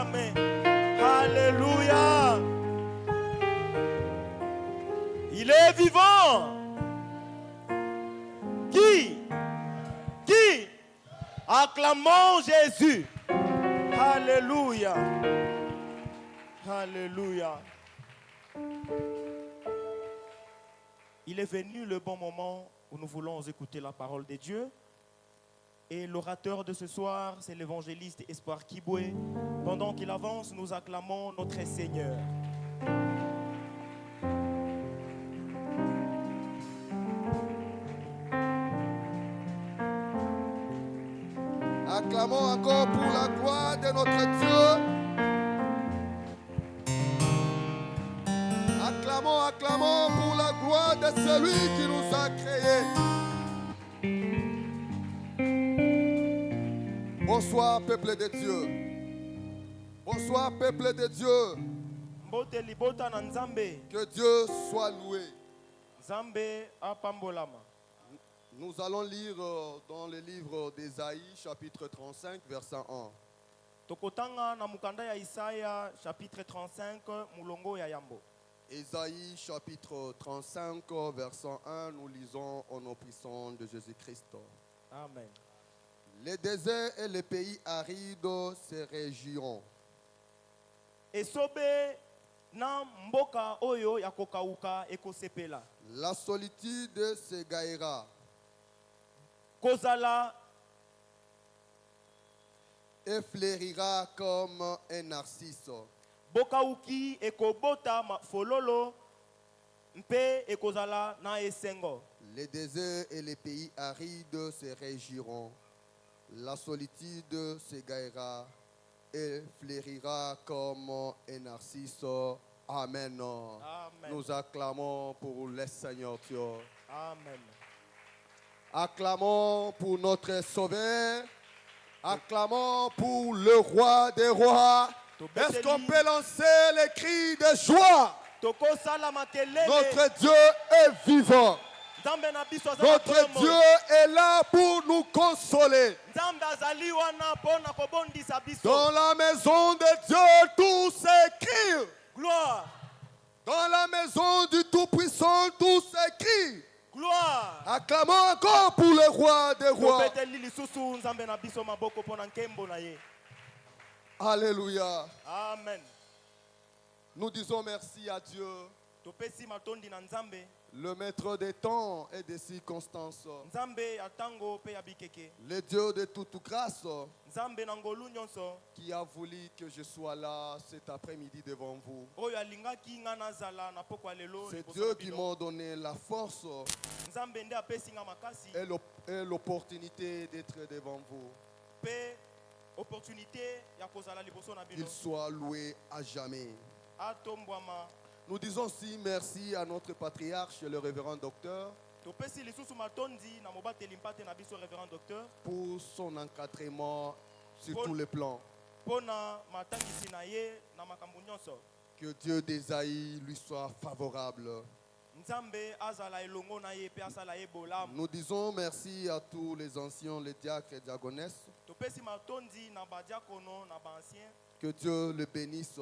Amen. Alléluia. Il est vivant. Qui? Acclamons Jésus. Alléluia. Alléluia. Il est venu le bon moment où nous voulons écouter la parole de Dieu. Et l'orateur de ce soir, c'est l'évangéliste Espoir Kiboué. Pendant qu'il avance, nous acclamons notre Seigneur. Acclamons encore pour la gloire de notre Dieu. Acclamons pour la gloire de celui qui nous a créés. Bonsoir, peuple de Dieu. Bonsoir, peuple de Dieu. Que Dieu soit loué. Nous allons lire dans le livre d'Ésaïe, chapitre 35, verset 1. Tokotanga na mukanda ya Isaya chapitre 35 mulongo ya yambo. Ésaïe chapitre 35 verset 1, nous lisons au nom puissant de Jésus-Christ. Amen. Les déserts et les pays arides se régiront. Esobe na mboka oyo ya kokauka ekosepela. La solitude s'égaillera. Kozala et fleurira comme un narcisse. Bokauki ekobota fololo mpe ekozala na esengo. Les déserts et les pays arides se régiront. La solitude s'égaillera et fleurira comme un narcisse. Amen. Amen. Nous acclamons pour le Seigneur Dieu. Amen. Acclamons pour notre Sauveur. Acclamons pour le Roi des Rois. Est-ce qu'on peut lancer les cris de joie? Notre Dieu est vivant. Notre Dieu est là pour nous consoler. Dans la maison de Dieu, tout s'écrit. Gloire. Dans la maison du Tout-Puissant, tout s'écrit. Gloire. Acclamons encore pour le Roi des Rois. Alléluia. Amen. Nous disons merci à Dieu, le maître des temps et des circonstances, le Dieu de toute grâce, qui a voulu que je sois là cet après-midi devant vous. C'est Dieu qui m'a donné la force et l'opportunité d'être devant vous. Qu'il soit loué à jamais. Nous disons aussi merci à notre patriarche, le révérend docteur, pour son encadrement sur tous les plans. Que Dieu d'Ésaïe lui soit favorable. Nous disons merci à tous les anciens, les diacres et diaconesses. Que Dieu le bénisse.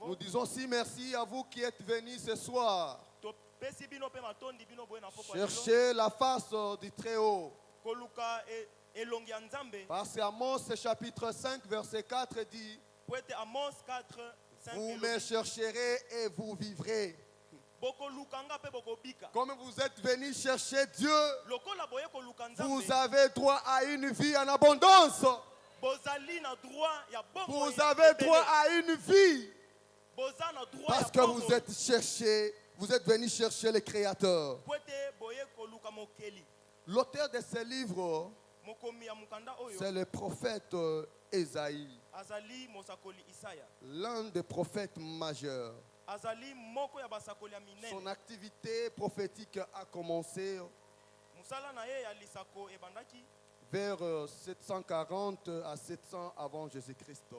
Nous disons aussi merci à vous qui êtes venus ce soir. Cherchez la face du Très-Haut. Parce qu'Amos chapitre 5 verset 4 dit: vous me chercherez et vous vivrez. Comme vous êtes venus chercher Dieu, vous avez droit à une vie en abondance. Vous avez droit à une vie. Parce que vous êtes venus chercher le Créateur. L'auteur de ce livre, c'est le prophète Ésaïe, l'un des prophètes majeurs. Son activité prophétique a commencé vers 740 à 700 avant Jésus-Christ.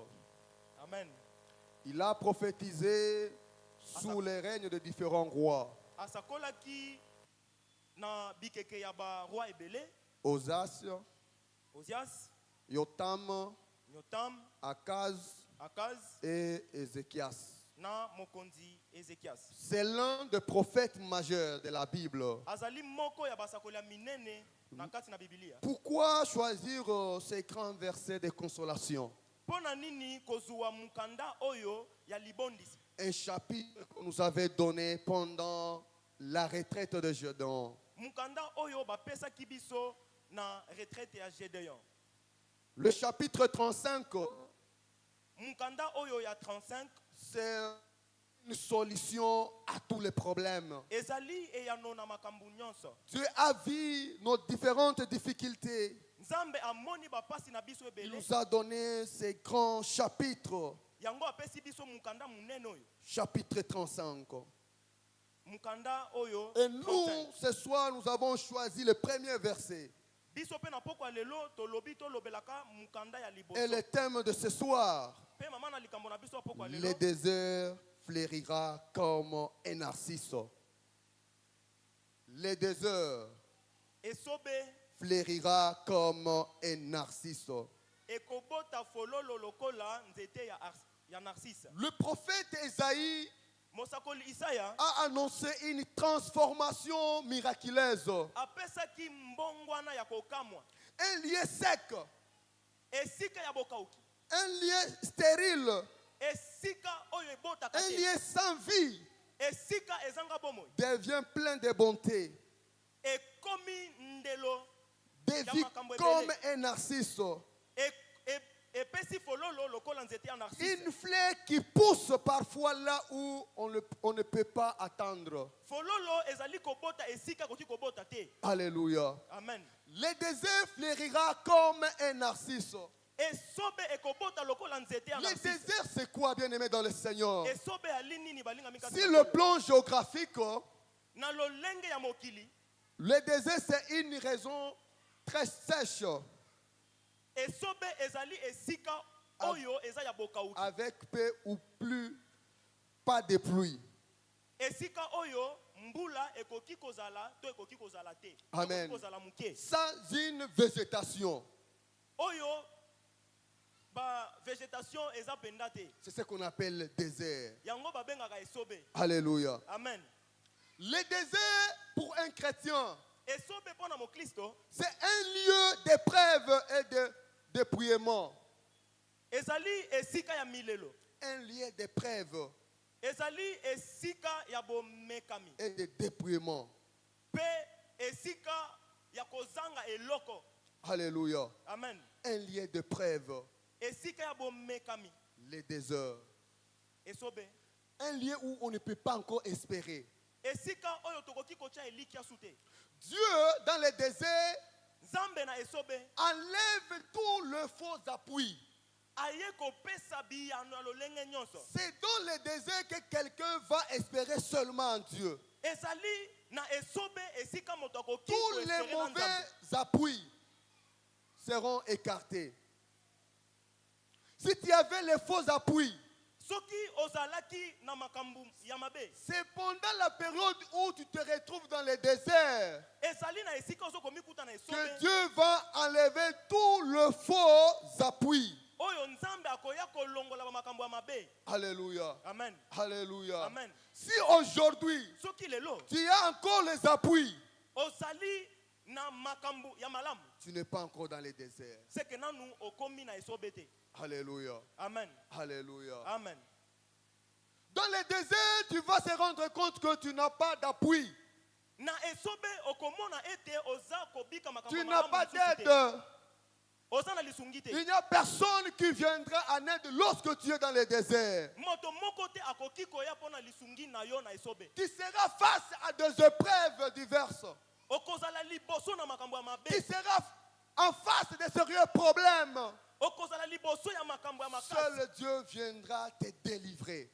Amen. Il a prophétisé sous les règnes de différents rois. Osas, Yotam, Yotam, Akaz Akaz, et Ézéchias. na mokonzi Ezekias. C'est l'un des prophètes majeurs de la Bible. Azali moko ya basakoli ya minene na kati na Biblia. Pourquoi choisir ces grands versets de consolation? Pona nini kozuwa mukanda oyo ya libondisi? Un chapitre qu'on nous avait donné pendant la retraite de Gédéon. Mukanda oyo bapesa kibiso na retraite ya Gédéon. Le chapitre 35, Mukanda oyo ya 35, c'est une solution à tous les problèmes. ezali eyano na makambu nyonso. Dieu a vu nos différentes difficultés. Nzambe amoni bapasi na biso Il ebele. nous a donné ces grands chapitres. Yango apesi biso mukanda munene oyo. Chapitre 35. Mukanda oyo. Et nous, 35. ce soir, nous avons choisi le premier verset. Biso pe na poko lelo to lobi to lobelaka mukanda ya liboso. Et le thème de ce soir, Pe mama na likambo na biso poko lelo. le désert fleurira comme un narcisse. Le désert Esobe fleurira comme un narcisse. ekobota fololo lokola nzete ya narcisse. Le prophète Esaïe Mosakoli Isaya a annoncé une transformation miraculeuse. apesaki mbongwana ya kokamwa. Un lieu sec, Esika ya bokauki. un lieu stérile, Esika oyo ebotaka un te. lieu sans vie Esika ezanga bomoi. devient plein de bonté, Ekomi ndelo devient comme un narcisse. epesi fololo lokola nzete ya narcisse. Une fleur qui pousse parfois là où on ne peut pas attendre. Fololo ezali kobota esika koki kobota te. Alléluia. Amen. Le désert fleurira comme un narcisse. Esobe ekobota lokola nzete ya Le narcisse. désert, c'est quoi, bien-aimé dans le Seigneur? Esobe alini ni balinga mika. Sur le plan géographique, Na lolenge ya mokili. le désert, c'est une raison très sèche, Esobe ezali esika oyo eza ya bokauki. avec peu ou plus pas de pluie. Esika oyo mbula ekoki kozala to ekoki kozala te. Amen. Ekoki kozala muke. Sans une végétation. Oyo ba végétation eza penda te. C'est ce qu'on appelle le désert. Yango babengaka esobe. Alléluia. Amen. Le désert, pour un chrétien, Esobe pona mo Kristo c'est un lieu d'épreuve et de dépouillement. ezali esika ya milelo. Un lieu d'épreuve Ezali esika ya bomekami. et de dépouillement. Pe esika ya kozanga eloko. Alléluia. Amen. Un lieu d'épreuve, Esika ya bomekami. le désert. Esobe. Un lieu où on ne peut pas encore espérer. Esika oyo tokoki kocha eliki asute. Dieu, dans le désert, Nzambe na esobe enlève tout le faux appui. aye kopesa biyano ya lolenge nyonso. C'est dans le désert que quelqu'un va espérer seulement en Dieu. Ezali na esobe esika moto akoki Tous les koespere na mauvais Nzambe. appuis seront écartés. Si tu avais les faux appuis, Soki ozalaki na makambu ya mabe. c'est pendant la période où tu te retrouves dans le désert Ezali na esika ozo komikuta na que esobe. Dieu va enlever tout le faux appui. Oyo Nzambe akoya kolongola ba makambu ya mabe. Alléluia. Amen. Alléluia. Amen. Si aujourd'hui Soki lelo tu as encore les appuis, ozali na makambu ya malamu. tu n'es pas encore dans le désert. C'est que nanu okomi na esobe te. Alléluia. Amen. Alléluia. Amen. Dans le désert, tu vas se rendre compte que tu n'as pas d'appui. Na esobe okomona ete oza kobika makambu Tu ya n'as malamu pas lisusu te. d'aide. Oza na lisungi te. Il n'y a personne qui viendra en aide lorsque tu es dans le désert. Moto moko te akoki koya pona lisungi na yo na esobe. Tu seras face à des épreuves diverses. Okozala liboso na makambu ya mabe. Tu seras en face de sérieux problèmes. Okozala liboso ya makambu ya makasi. Seul Dieu viendra te délivrer.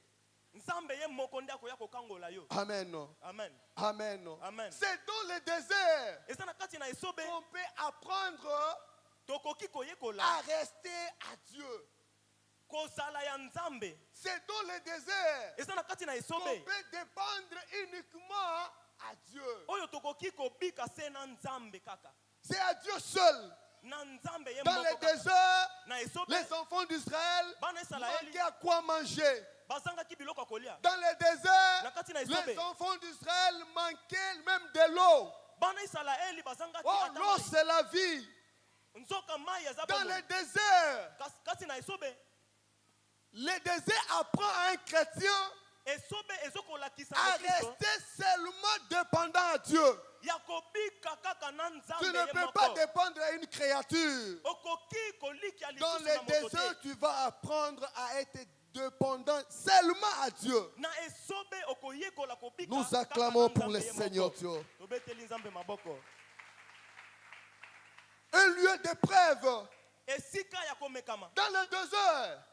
Nzambe ye moko nde akoya kokangola yo. Amen. Amen. Amen. Amen. C'est dans le désert Eza na kati na esobe qu'on peut apprendre tokoki koyekola à rester à Dieu. kozala ya Nzambe. C'est dans le désert Eza na kati na qu'on esobe peut dépendre uniquement à Dieu. oyo tokoki kobika se na Nzambe kaka. C'est à Dieu seul Dans les déserts, les enfants d'Israël manquaient à quoi manger. Dans les déserts, les enfants d'Israël manquaient même de l'eau. Oh, l'eau c'est la vie. Dans les déserts, le désert apprend à un chrétien à rester seulement dépendant à Dieu. Tu ne peux pas dépendre à une créature. Dans les déserts, tu vas apprendre à être dépendant seulement à Dieu. Nous acclamons pour le Seigneur Dieu. Un lieu d'épreuve. Dans le désert,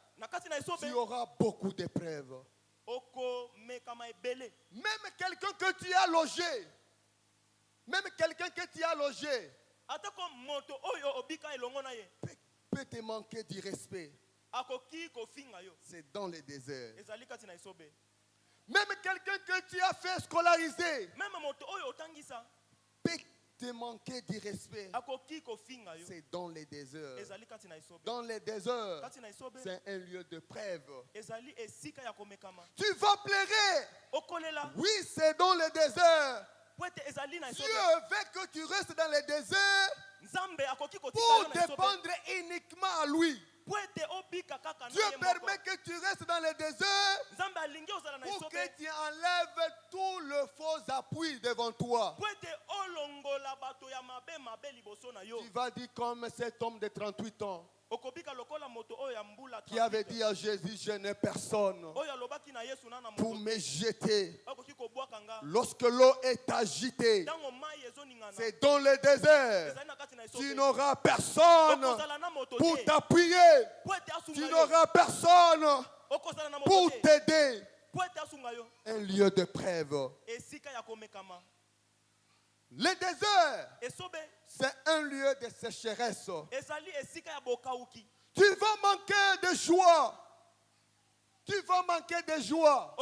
tu auras beaucoup d'épreuves. Même quelqu'un que tu as logé, peut te manquer du respect. C'est dans les déserts. Même quelqu'un que tu as fait scolariser peut te manquer du respect. C'est dans les déserts. Dans les déserts, c'est un lieu de preuve. Tu vas pleurer. Oui, c'est dans les déserts. Dieu veut que tu restes dans les déserts pour dépendre uniquement à lui. Dieu permet que tu restes dans le désert pour que tu enlèves tout le faux appui devant toi. Tu vas dire comme cet homme de 38 ans qui avait dit à Jésus, je n'ai personne pour me jeter. Lorsque l'eau est agitée, c'est dans le désert. Tu n'auras personne pour t'appuyer. Tu n'auras personne pour t'aider. Un lieu de preuve. Le désert, c'est un lieu de sécheresse. Tu vas manquer de joie. Tu vas manquer de joie.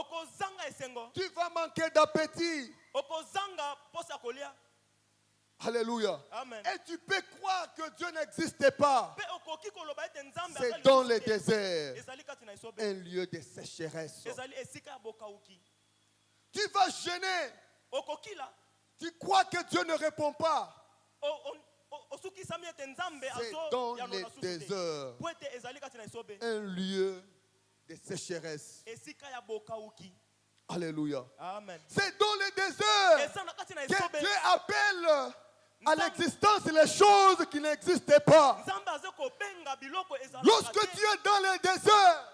Tu vas manquer d'appétit. Alléluia. Amen. Et tu peux croire que Dieu n'existe pas. C'est dans le désert. Un lieu de sécheresse. Tu vas gêner. Tu crois que Dieu ne répond pas. C'est dans les déserts. Un lieu de sécheresse. Alléluia. Amen. C'est dans le désert que Dieu appelle à l'existence les choses qui n'existaient pas. Lorsque tu es dans le désert,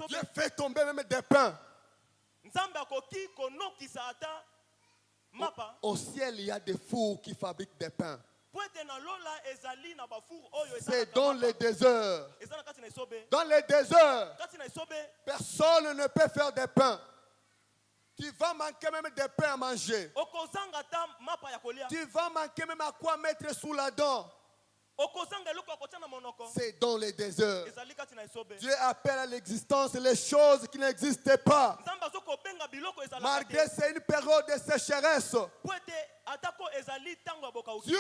Dieu fait tomber même des pains. Au ciel, il y a des fours qui fabriquent des pains. C'est dans les déserts. Dans les déserts, personne ne peut faire des pains. Tu vas manquer même des pains à manger. Tu vas manquer même à quoi mettre sous la dent. C'est dans les déserts. Dieu appelle à l'existence les choses qui n'existaient pas. Malgré c'est une période de sécheresse, Dieu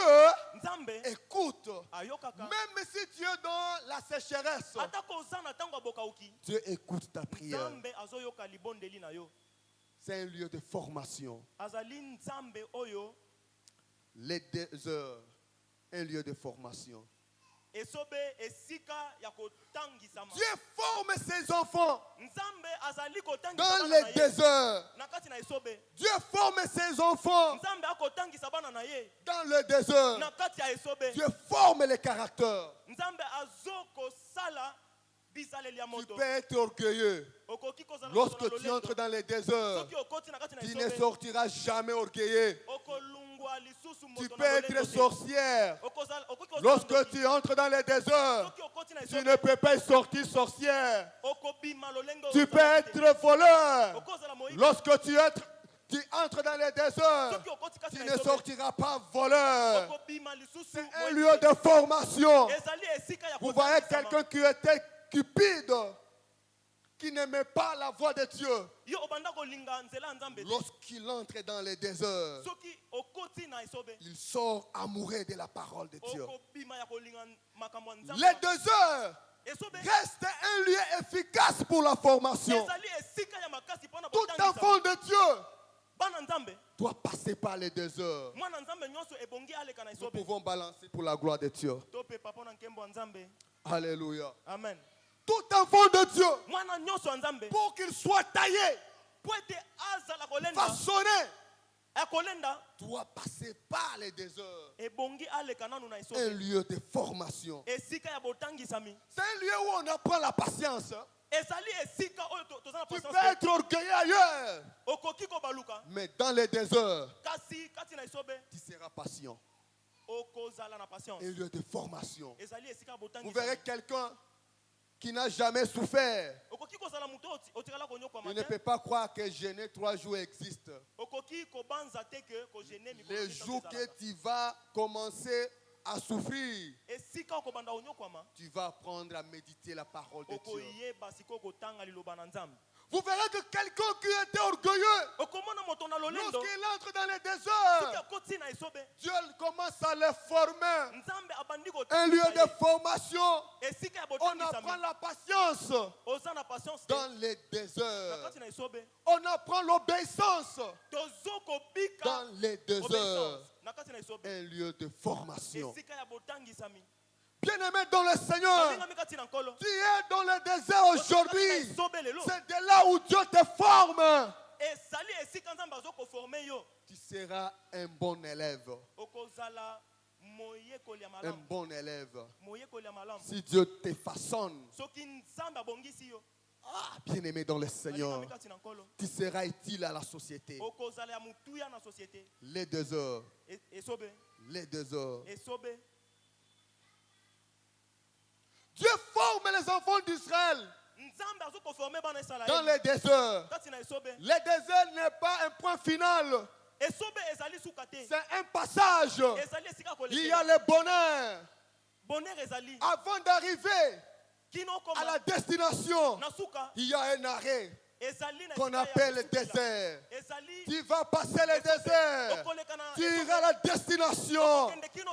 écoute. Même si tu es dans la sécheresse, Dieu écoute ta prière. C'est un lieu de formation. Les déserts, un lieu de formation. Dieu forme ses enfants dans les déserts. Dieu forme ses enfants dans le désert. Dieu forme les caractères. Tu peux être orgueilleux. Lorsque tu entres dans les déserts, tu ne sortiras jamais orgueilleux. Tu peux être sorcière. Lorsque tu entres dans les déserts, tu ne peux pas sortir sorcière. Tu peux être voleur. Lorsque tu entres dans les déserts, tu ne sortiras pas voleur. C'est un lieu de formation. Vous voyez quelqu'un qui était cupide, qui n'aimait pas la voix de Dieu, lorsqu'il entre dans les déserts, il sort amoureux de la parole de Dieu. Les déserts restent un lieu efficace pour la formation. Tout enfant de Dieu doit passer par les déserts. Nous pouvons balancer pour la gloire de Dieu. Alléluia. Amen. Tout enfant de Dieu, pour qu'il soit taillé, façonné, doit passer par les déserts. Un lieu de formation. C'est un lieu où on apprend la patience. Tu peux être orgueilleux ailleurs, mais dans les déserts, tu seras patient. Un lieu de formation. Vous verrez quelqu'un qui n'a jamais souffert. Il ne peut pas croire que jeûner 3 jours existe. Les jours que tu vas commencer à souffrir, tu vas apprendre à méditer la parole de Dieu. Vous verrez que quelqu'un qui était orgueilleux, lorsqu'il entre dans les déserts, Dieu commence à le former. Un lieu de formation. On apprend la patience dans les déserts. On apprend l'obéissance dans les déserts. Un lieu de formation. Bien-aimé dans le Seigneur, tu es dans le désert aujourd'hui. C'est de là où Dieu te forme. Tu seras un bon élève. Un bon élève. Si Dieu te façonne, bien-aimé dans le Seigneur, tu seras utile à la société. Les déserts. Les déserts. Dieu forme les enfants d'Israël dans les déserts. Les déserts n'est pas un point final. C'est un passage. Il y a le bonheur. Avant d'arriver à la destination, il y a un arrêt qu'on appelle le désert. Tu vas passer le désert. Tu iras à la destination.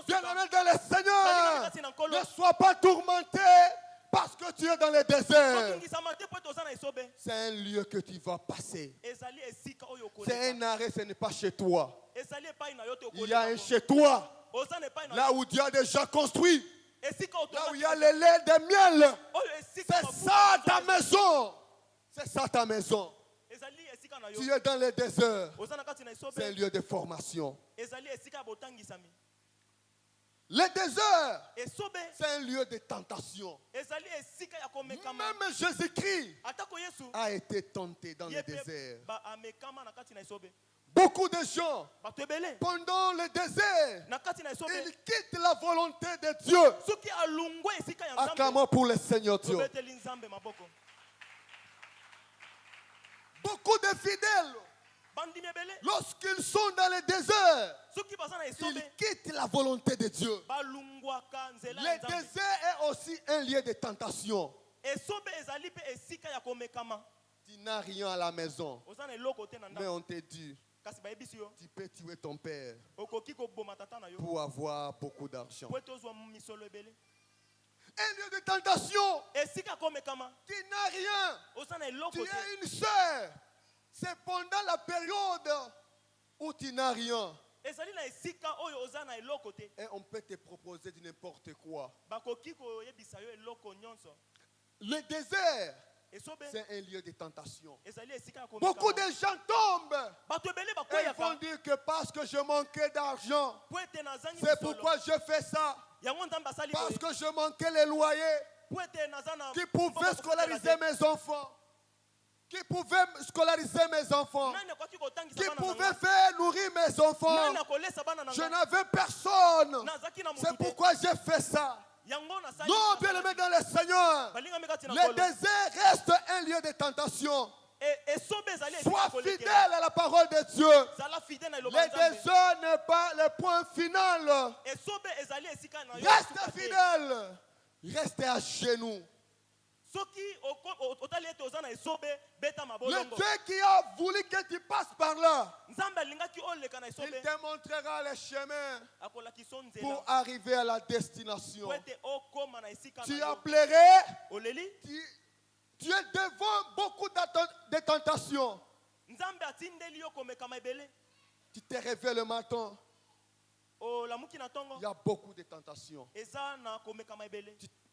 Bien-aimé dans le Seigneur, ne sois pas tourmenté parce que tu es dans le désert. C'est un lieu que tu vas passer. C'est un arrêt, ce n'est pas chez toi. Il y a un chez toi. Là où Dieu a déjà construit. Là où il y a le lait de miel. C'est ça ta maison. C'est ça ta maison. Tu es dans le désert. C'est un lieu de formation. Le désert, c'est un lieu de tentation. Même Jésus-Christ a été tenté dans le désert. Beaucoup de gens, pendant le désert, ils quittent la volonté de Dieu. Acclamons pour le Seigneur Dieu. Beaucoup de fidèles, lorsqu'ils sont dans le désert, ils quittent la volonté de Dieu. Le désert est aussi un lieu de tentation. Tu n'as rien à la maison, mais on te dit, tu peux tuer ton père pour avoir beaucoup d'argent. Un lieu de tentation. Tu n'as rien. Tu es une sœur. C'est pendant la période où tu n'as rien. Et on peut te proposer de n'importe quoi. Le désert, c'est un lieu de tentation. Beaucoup de gens tombent. Et ils vont dire que parce que je manquais d'argent, c'est pourquoi je fais ça. Parce que je manquais les loyers qui pouvaient scolariser mes enfants. Qui pouvaient scolariser mes enfants. Qui pouvaient faire nourrir mes enfants. Je n'avais personne. C'est pourquoi j'ai fait ça. Non, bien-aimé dans le Seigneur, le désert reste un lieu de tentation. Sois fidèle à la parole de Dieu. Le désert n'est pas le point final. Reste fidèle. Reste à genoux. Le Dieu qui a voulu que tu passes par là, il te montrera les chemins pour arriver à la destination. Tu as pleuré, tu es devant beaucoup de tentations. Tu te réveilles le matin, il y a beaucoup de tentations.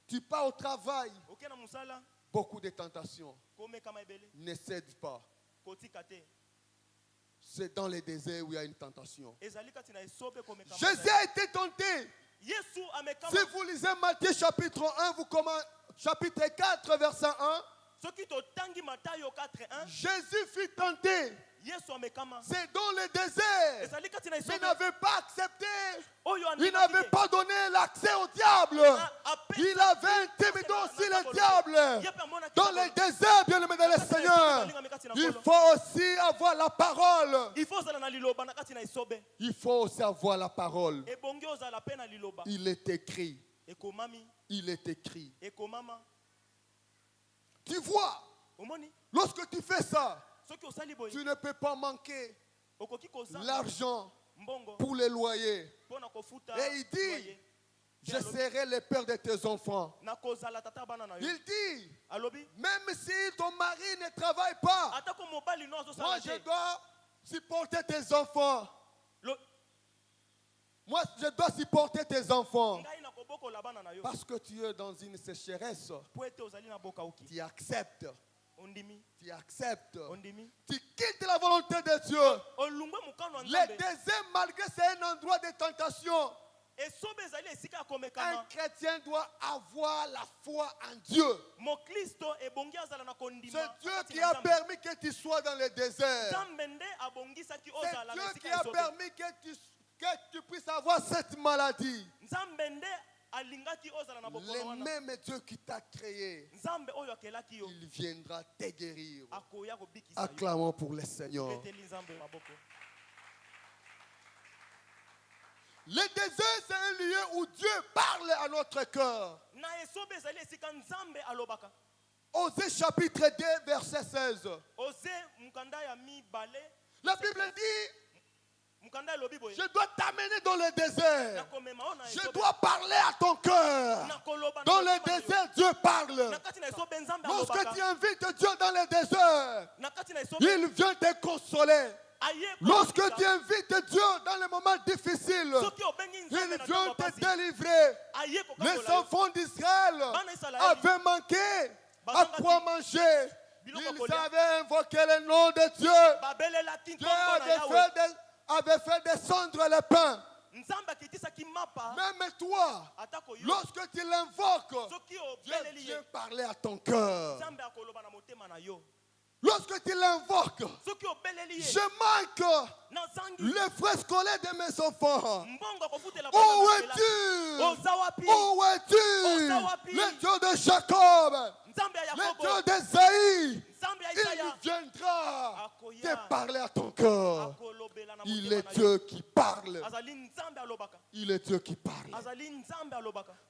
Tu pars au travail, beaucoup de tentations. Ne cède pas. C'est dans les déserts où il y a une tentation. Jésus a été tenté. Si vous lisez Matthieu chapitre 1, chapitre 4, verset 1, Jésus fut tenté. C'est dans le désert. Il n'avait pas accepté. Il n'avait pas donné l'accès au diable. Il avait intimidé aussi le diable. Dans le désert, bien aimé dans le Seigneur, il faut aussi avoir la parole. Il faut aussi avoir la parole. Il est écrit. Il est écrit. Tu vois, lorsque tu fais ça, tu ne peux pas manquer l'argent pour les loyers. Et il dit, je serai le père de tes enfants. Il dit, même si ton mari ne travaille pas, moi je dois supporter tes enfants. Moi je dois supporter tes enfants. Parce que tu es dans une sécheresse. Tu acceptes. Tu acceptes. Tu quittes la volonté de Dieu. Le désert, malgré c'est un endroit de tentation. Un chrétien doit avoir la foi en Dieu. C'est Dieu qui a permis que tu sois dans le désert. C'est Dieu qui a permis que tu puisses avoir cette maladie. Le même Dieu qui t'a créé, il viendra te guérir. Acclamons pour le Seigneur. Le désert, c'est un lieu où Dieu parle à notre cœur. Osée chapitre 2, verset 16. La Bible dit, je dois t'amener dans le désert. Je dois parler à ton cœur. Dans le désert, Dieu parle. Lorsque tu invites Dieu dans le désert, il vient te consoler. Lorsque tu invites Dieu dans les moments difficiles, il vient te délivrer. Les enfants d'Israël avaient manqué à quoi manger. Ils avaient invoqué le nom de Dieu. Dieu avait fait descendre le pain. Même toi, lorsque tu l'invoques, Dieu vient parler à ton cœur. Lorsque tu l'invoques, je manque le frais scolaire de mes enfants. Où es-tu? Où es-tu? Le Dieu de Jacob, le Dieu d'Esaïe, il viendra te parler à ton cœur. Il est Dieu qui parle. Il est Dieu qui parle.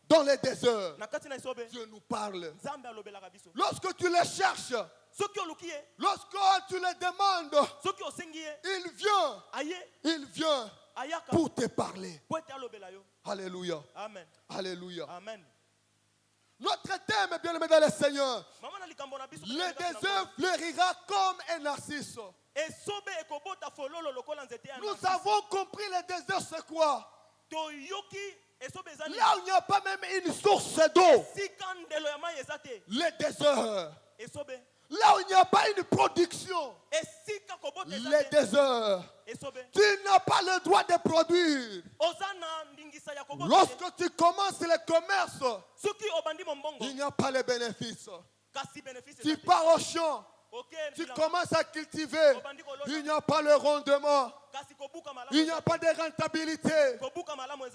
Dans les déserts, Dieu nous parle. Lorsque tu les cherches, lorsque tu les demandes, il vient pour te parler. Alléluia. Amen. Alléluia. Amen. Notre thème, bien aimé dans le Seigneur, le désert fleurira comme un narcisse. Nous avons compris le désert c'est quoi? Là où il n'y a pas même une source d'eau, le désert. Là où il n'y a pas une production, le désert. Tu n'as pas le droit de produire. Lorsque tu commences le commerce, il n'y a pas les bénéfices. Tu pars au champ, tu commences à cultiver, il n'y a pas le rendement. Il n'y a pas de rentabilité.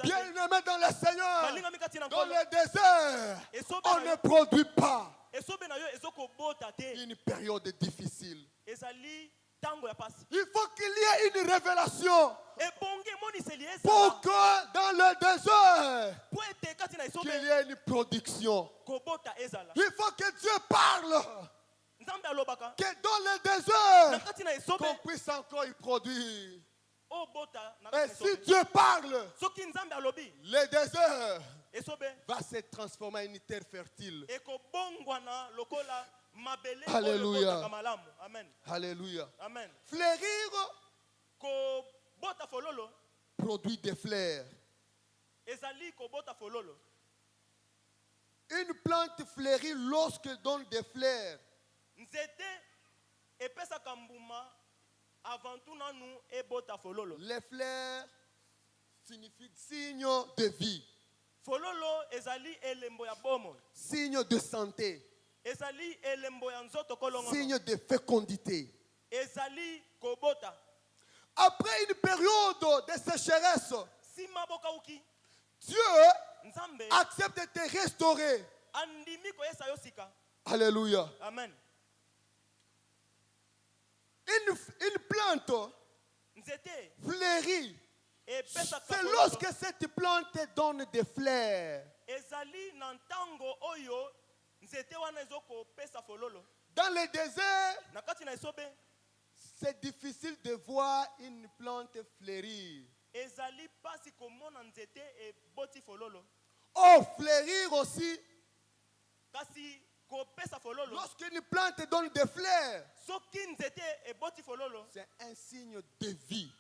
Bien aimé dans le Seigneur, dans le désert, on ne produit pas. Une période difficile. Il faut qu'il y ait une révélation. pour que dans le désert, qu'il y ait une production. Il faut que Dieu parle. Que dans le désert, qu'on puisse encore y produire. Et si Dieu parle, le désert va se transformer en une terre fertile. Alléluia. Amen. Alléluia. Amen. Fleurir produit des fleurs. Une plante fleurit lorsqu'elle donne des fleurs. Les fleurs signifient signe de vie, signe de santé, signe de fécondité. Après une période de sécheresse, Dieu accepte de te restaurer. Alléluia. Amen. Une plante fleurit. C'est lorsque cette plante donne des fleurs. Dans le désert, c'est difficile de voir une plante fleurir. Oh, fleurir aussi. Lorsqu'une plante donne des fleurs, c'est un signe de vie,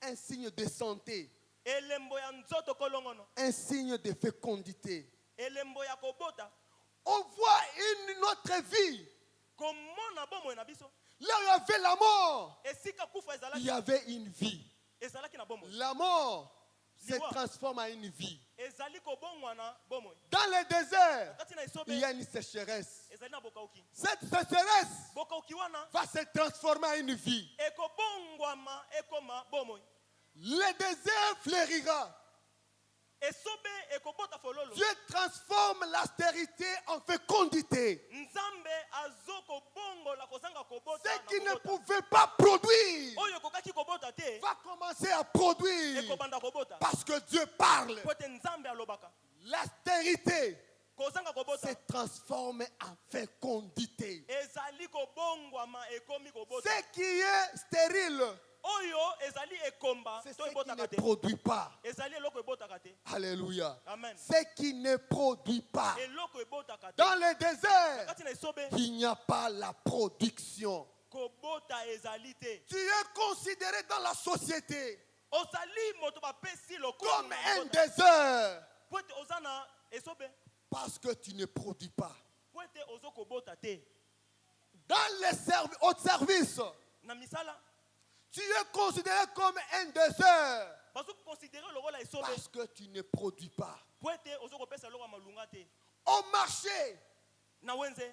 un signe de santé, un signe de fécondité. On voit une autre vie. Là où il y avait la mort, il y avait une vie. La mort se transforme en une vie. Dans le désert, il y a une sécheresse. Cette sécheresse va se transformer en une vie. Le désert fleurira. Dieu transforme l'austérité en fécondité. Ce qui ne pouvait pas produire va commencer à produire parce que Dieu parle. L'austérité se transforme en fécondité. Ce qui est stérile, c'est ce qui ne produit pas. Alléluia. Amen. Ce qui ne produit pas. Dans le désert, il n'y a pas la production. Tu es considéré dans la société comme un désert parce que tu ne produis pas. Dans les services, tu es considéré comme un désert parce que tu ne produis pas. Au marché,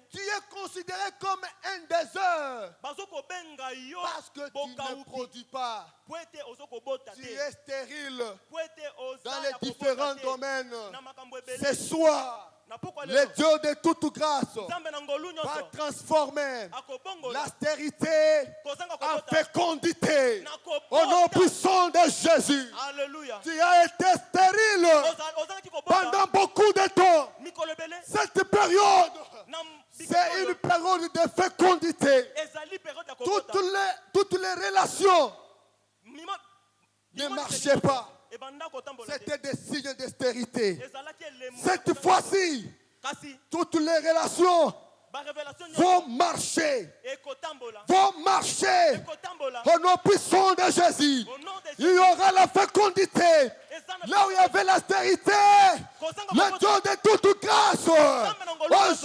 tu es considéré comme un désert parce que tu ne produis pas. Tu es stérile dans les différents domaines. Ce soir, le Dieu de toute grâce va transformer l'austérité en fécondité. Au nom puissant de Jésus. Alléluia. Tu as été stérile pendant beaucoup de temps. Cette période, c'est une période de fécondité. Toutes les relations ne marchaient pas. C'était des signes d'austérité. Cette fois-ci, toutes les relations vont marcher. Au nom puissant de Jésus. Il y aura la fécondité. Là où il y avait l'austérité, le Dieu de toute grâce,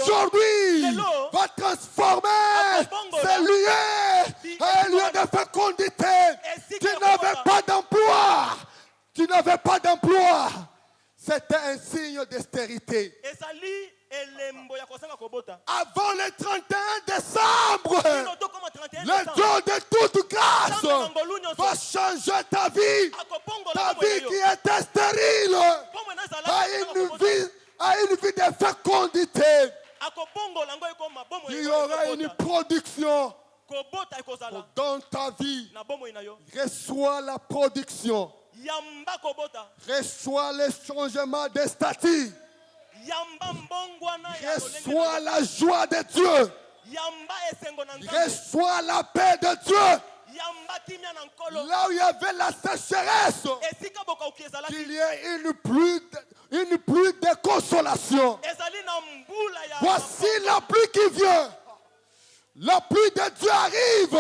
aujourd'hui, va transformer ce lieu en un lieu de fécondité. Tu n'avais pas d'emploi. Tu n'avais pas d'emploi. C'était un signe d'austérité. Avant le 31 décembre, le Dieu de toute grâce va changer ta vie. Ta vie qui était stérile à une vie de fécondité. Il y aura une production Dans ta vie, reçois la production. Reçois le changement de statut. Reçois la joie de Dieu. Reçois la paix de Dieu. Là où il y avait la sécheresse, qu'il y ait une pluie de consolation. Voici la pluie qui vient. La pluie de Dieu arrive.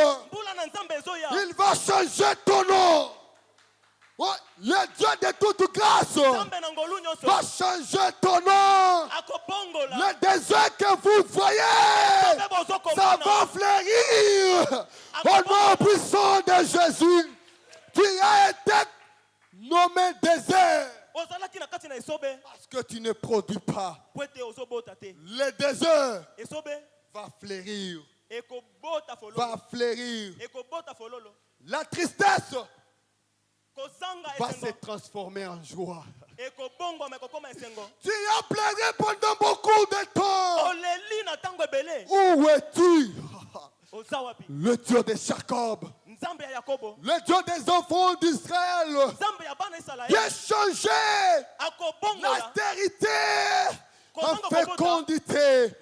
Il va changer ton nom. Le Dieu de toute grâce va changer ton nom. Le désert que vous voyez, ça va fleurir. Au nom puissant de Jésus, tu as été nommé désert. Parce que tu ne produis pas. Le désert va fleurir. Va fleurir. La tristesse va se transformer en joie. Tu as pleuré pendant beaucoup de temps. Où es-tu? Le Dieu de Jacob, le Dieu des enfants d'Israël, qui a changé l'austérité en fécondité.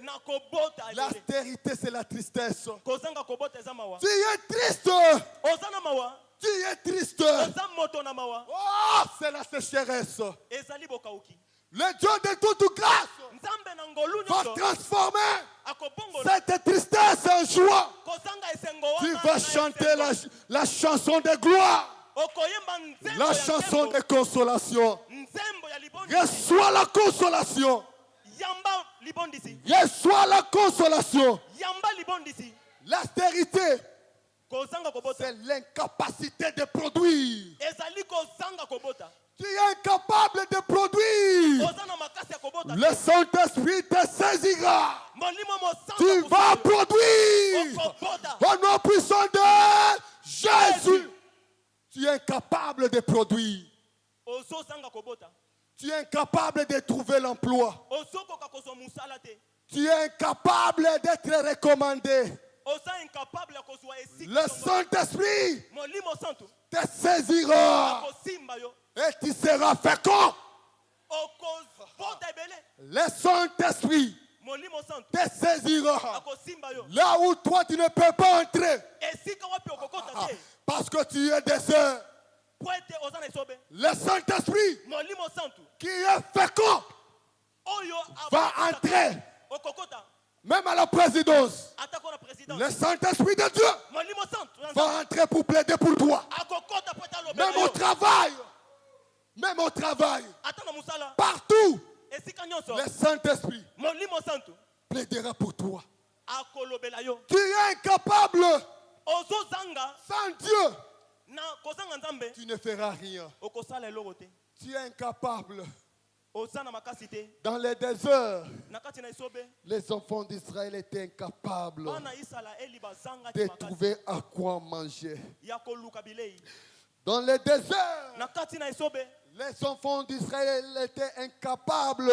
L'austérité, c'est la tristesse. Tu es triste. Tu es triste. Oh, c'est la sécheresse. Le Dieu de toute grâce va transformer cette tristesse en joie. Tu vas chanter la chanson de gloire, la chanson de consolation. Reçois la consolation. Reçois la consolation. L'austérité, c'est l'incapacité de produire. Tu es incapable de produire. Le Saint-Esprit te saisira. Tu vas produire. Au nom puissant de Jésus. Tu es incapable de produire. Tu es incapable de trouver l'emploi. Tu es incapable d'être recommandé. Le Saint-Esprit te saisira. Et tu seras fécond. Le Saint-Esprit te saisira. Là où toi tu ne peux pas entrer. Parce que tu es désert. Le Saint-Esprit qui est fécond va entrer. Même à la présidence. Le Saint-Esprit de Dieu va entrer pour plaider pour toi. Même au travail. Même au travail. Partout. Le Saint-Esprit plaidera pour toi. Tu es incapable. Sans Dieu, tu ne feras rien. Tu es incapable. Dans les déserts, les enfants d'Israël étaient incapables de trouver à quoi manger. Dans les déserts, les enfants d'Israël étaient incapables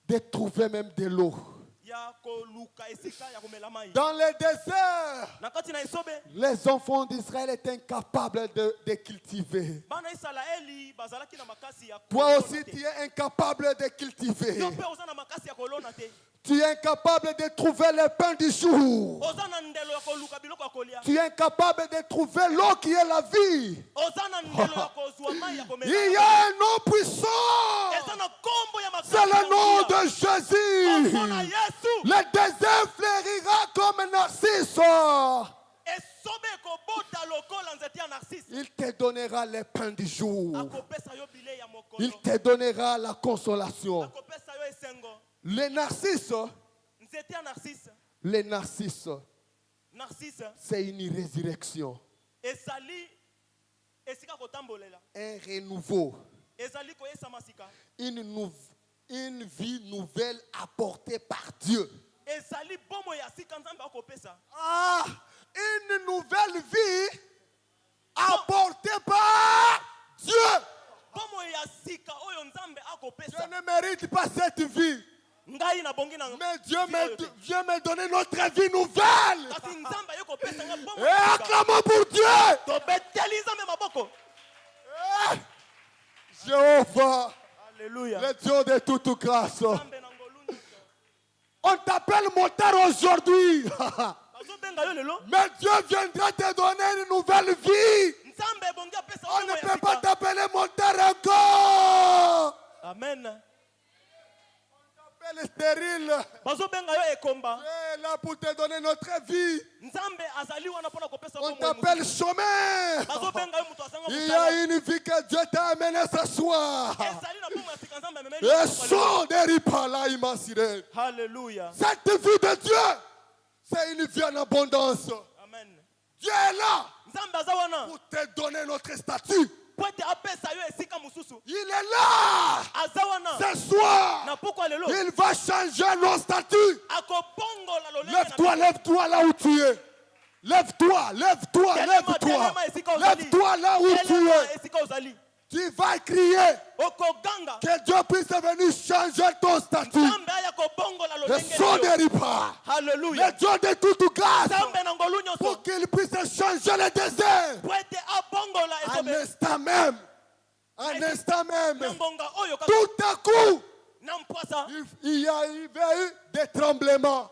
de trouver même de l'eau. Dans les déserts, les enfants d'Israël étaient incapables de cultiver. Toi aussi, tu es incapable de cultiver. Tu es incapable de trouver le pain du jour. Tu es incapable de trouver l'eau qui est la vie. Il y a un nom puissant. C'est le nom de Jésus. Le désert fleurira comme un narcisse. Il te donnera le pain du jour. Il te donnera la consolation. Les narcisses, c'est une résurrection, un renouveau, une vie nouvelle apportée par Dieu. Ah, une nouvelle vie apportée par Dieu. Je ne mérite pas cette vie. Mais Dieu vient me donner notre vie nouvelle. Et acclamons pour Dieu. Jéhovah, Alléluia. le Dieu de toute grâce. On t'appelle motard aujourd'hui. Mais Dieu viendra te donner une nouvelle vie. On ne peut pas t'appeler motard encore. Amen. On t'appelle stérile. Dieu est là pour te donner notre vie. On t'appelle chômeur. Il y a une vie que Dieu t'a amenée ce soir. Et son déripa là, immensément. Alléluia. Cette vie de Dieu, c'est une vie en abondance. Amen. Dieu est là pour te donner notre statut. Il est là ce soir. Il va changer nos statuts. Lève-toi, lève-toi là où tu es. Lève-toi, lève-toi, lève-toi. Lève-toi là où tu es. Tu vas crier que Dieu puisse venir changer ton statut. Le son des repas. Le Dieu de toute grâce. Pour qu'il puisse changer le désert. Un instant même. Un instant même. Tout à coup. Il y a eu des tremblements.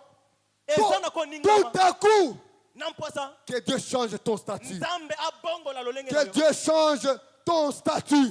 Tout à coup. Que Dieu change ton statut. Que Dieu change ton statut.